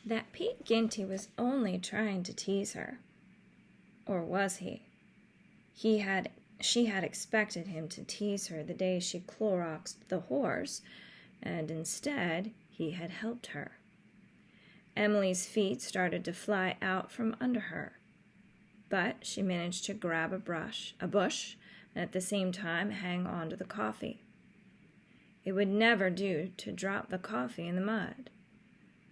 that Pete Ginty was only trying to tease her. Or was he? She had expected him to tease her the day she Cloroxed the horse, and instead he had helped her. Emily's feet started to fly out from under her, but she managed to grab a bush, and at the same time hang on to the coffee. It would never do to drop the coffee in the mud,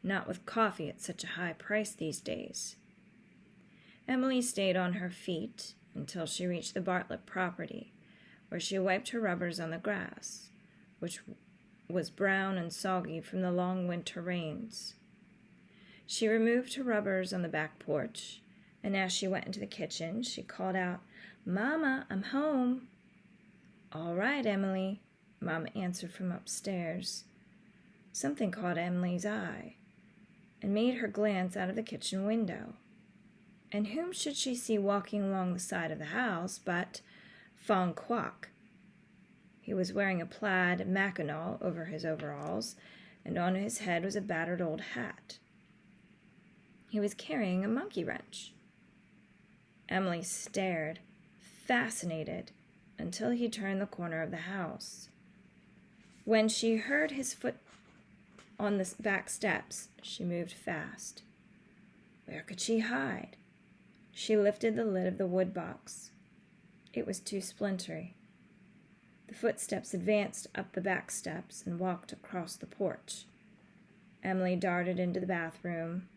not with coffee at such a high price these days. Emily stayed on her feet until she reached the Bartlett property, where she wiped her rubbers on the grass, which was brown and soggy from the long winter rains. She removed her rubbers on the back porch, and as she went into the kitchen, she called out, "Mama, I'm home." "All right, Emily," Mama answered from upstairs. Something caught Emily's eye and made her glance out of the kitchen window. And whom should she see walking along the side of the house but Fong Kwok? He was wearing a plaid mackinaw over his overalls, and on his head was a battered old hat. He was carrying a monkey wrench. Emily stared, fascinated, until he turned the corner of the house. When she heard his foot on the back steps, she moved fast. Where could she hide? She lifted the lid of the wood box. It was too splintery. The footsteps advanced up the back steps and walked across the porch. Emily darted into the bathroom,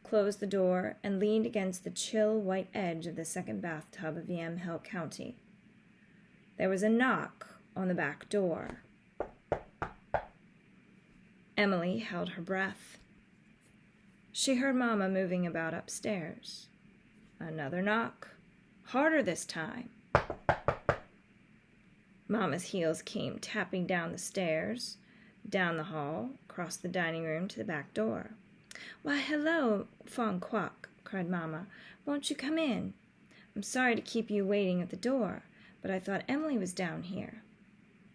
closed the door, and leaned against the chill white edge of the second bathtub of Yamhill County. There was a knock on the back door. Emily held her breath. She heard Mama moving about upstairs. Another knock, harder this time. Mama's heels came tapping down the stairs, down the hall, across the dining room to the back door. "Why, hello, Fong Kwok," cried Mama. "Won't you come in? I'm sorry to keep you waiting at the door, but I thought Emily was down here."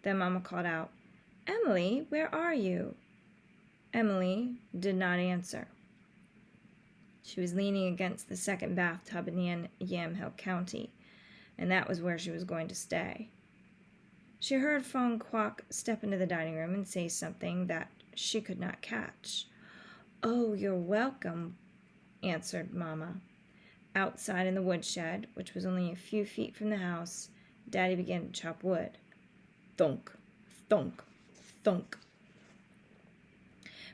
Then Mama called out, "Emily, where are you?" Emily did not answer. She was leaning against the second bathtub in Yamhill County, and that was where she was going to stay. She heard Fong Kwok step into the dining room and say something that she could not catch. "Oh, you're welcome," answered Mama. Outside in the woodshed, which was only a few feet from the house, Daddy began to chop wood. Thunk, thunk, thunk.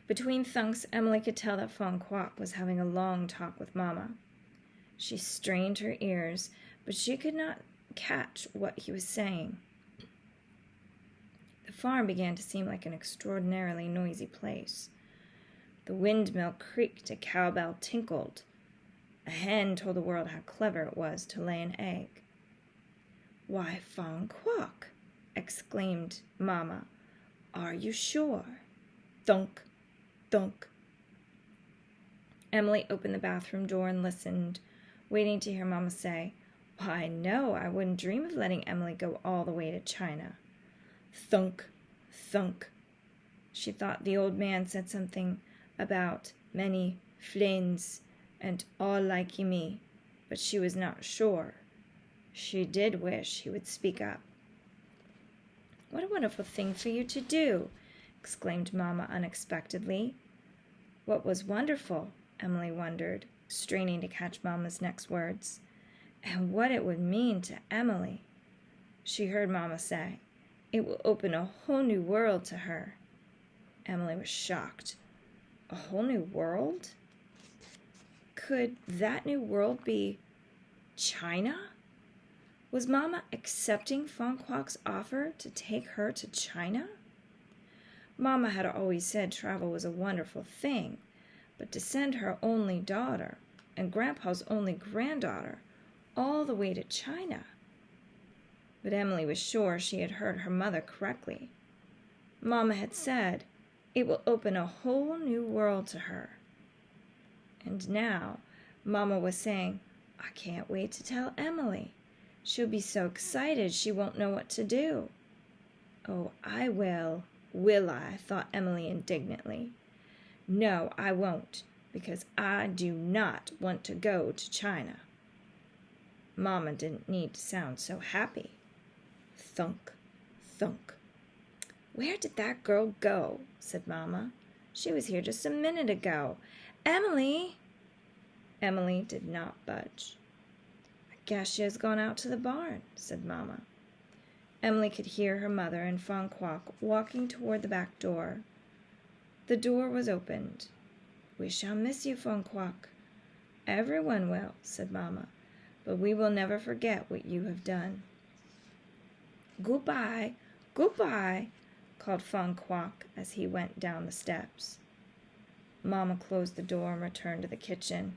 Between thunks, Emily could tell that Fong Kwok was having a long talk with Mama. She strained her ears, but she could not catch what he was saying. The farm began to seem like an extraordinarily noisy place. The windmill creaked, a cowbell tinkled. A hen told the world how clever it was to lay an egg. "Why, Fong Kwok!" exclaimed Mama. "Are you sure?" Thunk, thunk. Emily opened the bathroom door and listened, waiting to hear Mama say, "Why, no, I wouldn't dream of letting Emily go all the way to China." Thunk, thunk. She thought the old man said something about many friends and all like me, but she was not sure. She did wish he would speak up. "What a wonderful thing for you to do!" exclaimed Mama unexpectedly. What was wonderful? Emily wondered, straining to catch Mama's next words. And what it would mean to Emily. She heard Mama say, "It will open a whole new world to her." Emily was shocked. A whole new world? Could that new world be China? Was Mama accepting Fong Kwok's offer to take her to China? Mama had always said travel was a wonderful thing, but to send her only daughter and Grandpa's only granddaughter all the way to China. But Emily was sure she had heard her mother correctly. Mama had said, "It will open a whole new world to her." And now Mama was saying, "I can't wait to tell Emily. She'll be so excited she won't know what to do." "Oh, I will I?" thought Emily indignantly. "No, I won't. because I do not want to go to China." Mama didn't need to sound so happy. Thunk, thunk. "Where did that girl go?" said Mama. "She was here just a minute ago. Emily!" Emily did not budge. "I guess she has gone out to the barn," said Mama. Emily could hear her mother and Fan Quoc walking toward the back door. The door was opened. "We shall miss you, Fan Quoc." "Everyone will," said Mama, "but we will never forget what you have done." "Goodbye, goodbye," called Fan Quoc as he went down the steps. Mama closed the door and returned to the kitchen.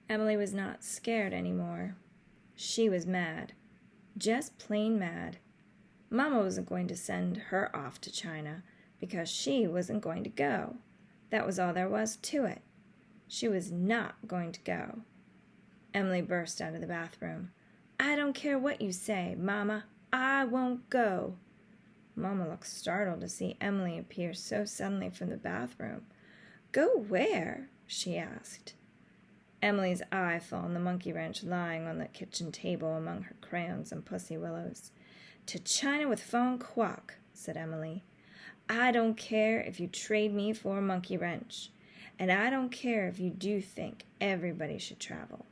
Emily was not scared anymore. She was mad. Just plain mad. Mama wasn't going to send her off to China because she wasn't going to go. That was all there was to it. She was not going to go. Emily burst out of the bathroom. "I don't care what you say, Mama. I won't go." Mama looked startled to see Emily appear so suddenly from the bathroom. "Go where?" she asked. Emily's eye fell on the monkey wrench lying on the kitchen table among her crayons and pussy willows. "To China with Fan Quoc," said Emily. "I don't care if you trade me for a monkey wrench, and I don't care if you do think everybody should travel."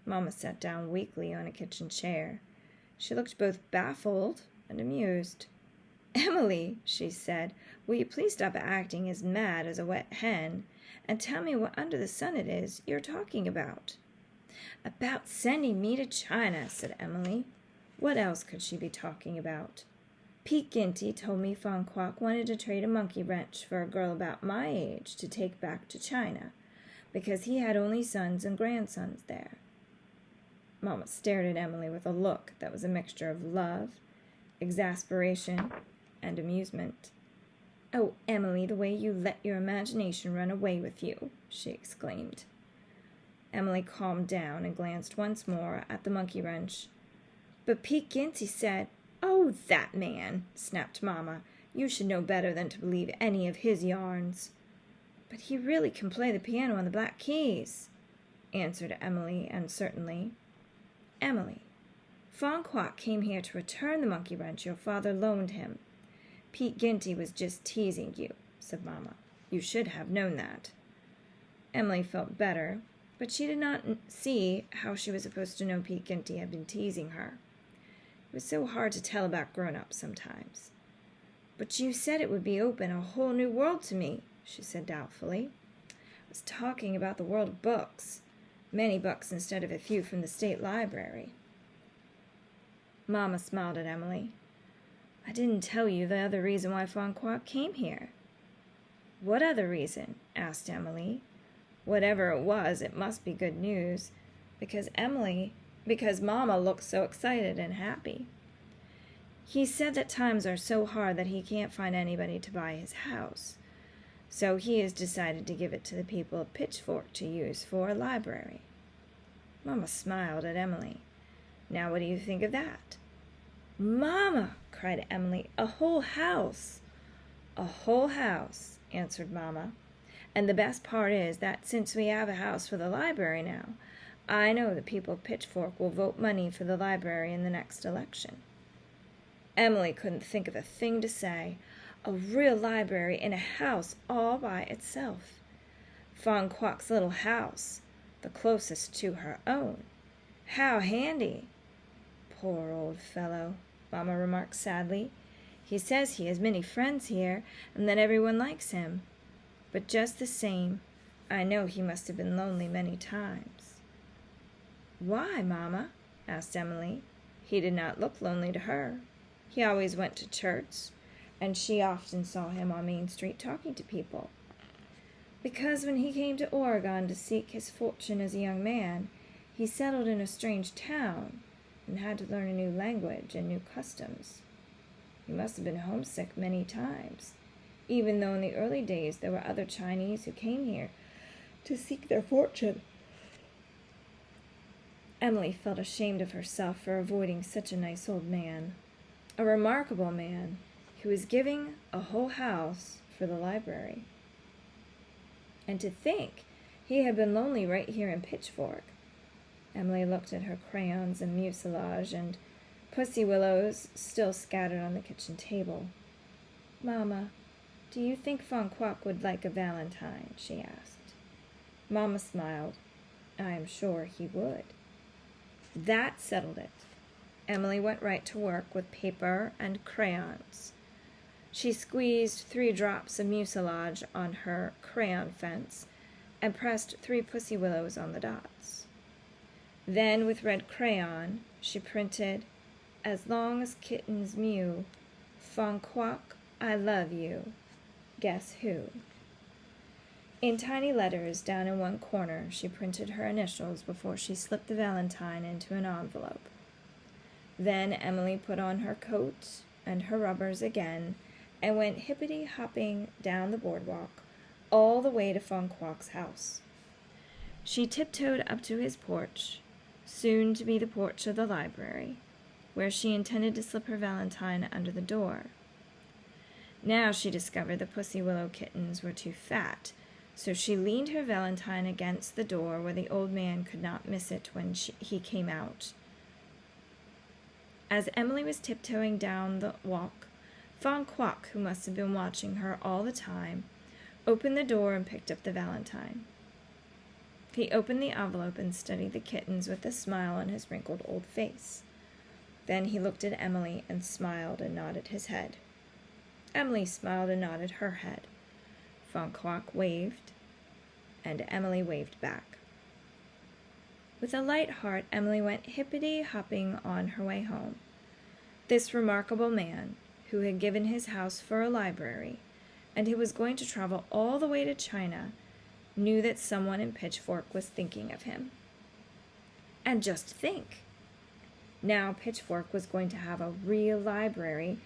Mama sat down weakly on a kitchen chair. She looked both baffled and amused. "Emily," she said, "will you please stop acting as mad as a wet hen, and tell me what under the sun it is you're talking about?" "About sending me to China," said Emily. What else could she be talking about? "Pete Ginty told me Fan Quoc wanted to trade a monkey wrench for a girl about my age to take back to China, because he had only sons and grandsons there." Mama stared at Emily with a look that was a mixture of love, exasperation, and amusement. "Oh, Emily, the way you let your imagination run away with you," she exclaimed. Emily calmed down and glanced once more at the monkey wrench. "But Pete Ginty said—" "Oh, that man!" snapped Mama. "You should know better than to believe any of his yarns." "But he really can play the piano on the black keys," answered Emily uncertainly. "Emily, Fan Quoc came here to return the monkey wrench your father loaned him. Pete Ginty was just teasing you," said Mama. "You should have known that." Emily felt better, but she did not see how she was supposed to know Pete Ginty had been teasing her. It was so hard to tell about grown-ups sometimes. "But you said it would be open a whole new world to me," she said doubtfully. "I was talking about the world of books. Many books instead of a few from the state library." Mama smiled at Emily. "I didn't tell you the other reason why Fan Quoc came here." "What other reason?" asked Emily. Whatever it was, it must be good news, because Mama looked so excited and happy. "He said that times are so hard that he can't find anybody to buy his house. So he has decided to give it to the people of Pitchfork to use for a library." Mama smiled at Emily. "Now what do you think of that?" "Mama!" cried Emily. "A whole house!" "A whole house," answered Mama. "And the best part is that since we have a house for the library now, I know the people of Pitchfork will vote money for the library in the next election." Emily couldn't think of a thing to say. A real library in a house all by itself. Fan Quoc's little house, the closest to her own. How handy! "Poor old fellow," Mama remarked sadly. "He says he has many friends here and that everyone likes him. But just the same, I know he must have been lonely many times." "Why, Mama?" asked Emily. "He did not look lonely to her. He always went to church, and she often saw him on Main Street talking to people." "Because when he came to Oregon to seek his fortune as a young man, he settled in a strange town and had to learn a new language and new customs. He must have been homesick many times, even though in the early days there were other Chinese who came here to seek their fortune." Emily felt ashamed of herself for avoiding such a nice old man, a remarkable man who was giving a whole house for the library. And to think he had been lonely right here in Pitchfork. Emily looked at her crayons and mucilage and pussy willows still scattered on the kitchen table. "Mamma, do you think Von Quock would like a valentine?" she asked. Mamma smiled. "I am sure he would." That settled it. Emily went right to work with paper and crayons. She squeezed 3 drops of mucilage on her crayon fence and pressed 3 pussy willows on the dots. Then, with red crayon, she printed, "As long as kittens mew, Von Quock, I love you. Guess who?" In tiny letters down in one corner, she printed her initials before she slipped the valentine into an envelope. Then Emily put on her coat and her rubbers again and went hippity-hopping down the boardwalk all the way to Von Quock's house. She tiptoed up to his porch, soon to be the porch of the library, where she intended to slip her valentine under the door. Now she discovered the pussy willow kittens were too fat, so she leaned her valentine against the door where the old man could not miss it when he came out. As Emily was tiptoeing down the walk, Von Quock, who must have been watching her all the time, opened the door and picked up the valentine. He opened the envelope and studied the kittens with a smile on his wrinkled old face. Then he looked at Emily and smiled and nodded his head. Emily smiled and nodded her head. Von Quock waved, and Emily waved back. With a light heart, Emily went hippity-hopping on her way home. This remarkable man, who had given his house for a library, and who was going to travel all the way to China, knew that someone in Pitchfork was thinking of him. And just think! Now Pitchfork was going to have a real library,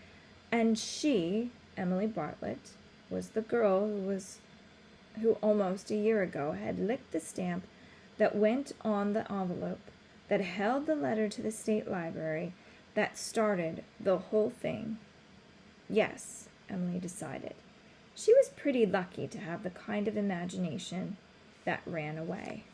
and she, Emily Bartlett, was the girl who almost a year ago had licked the stamp that went on the envelope, that held the letter to the state library, that started the whole thing. Yes, Emily decided. She was pretty lucky to have the kind of imagination that ran away.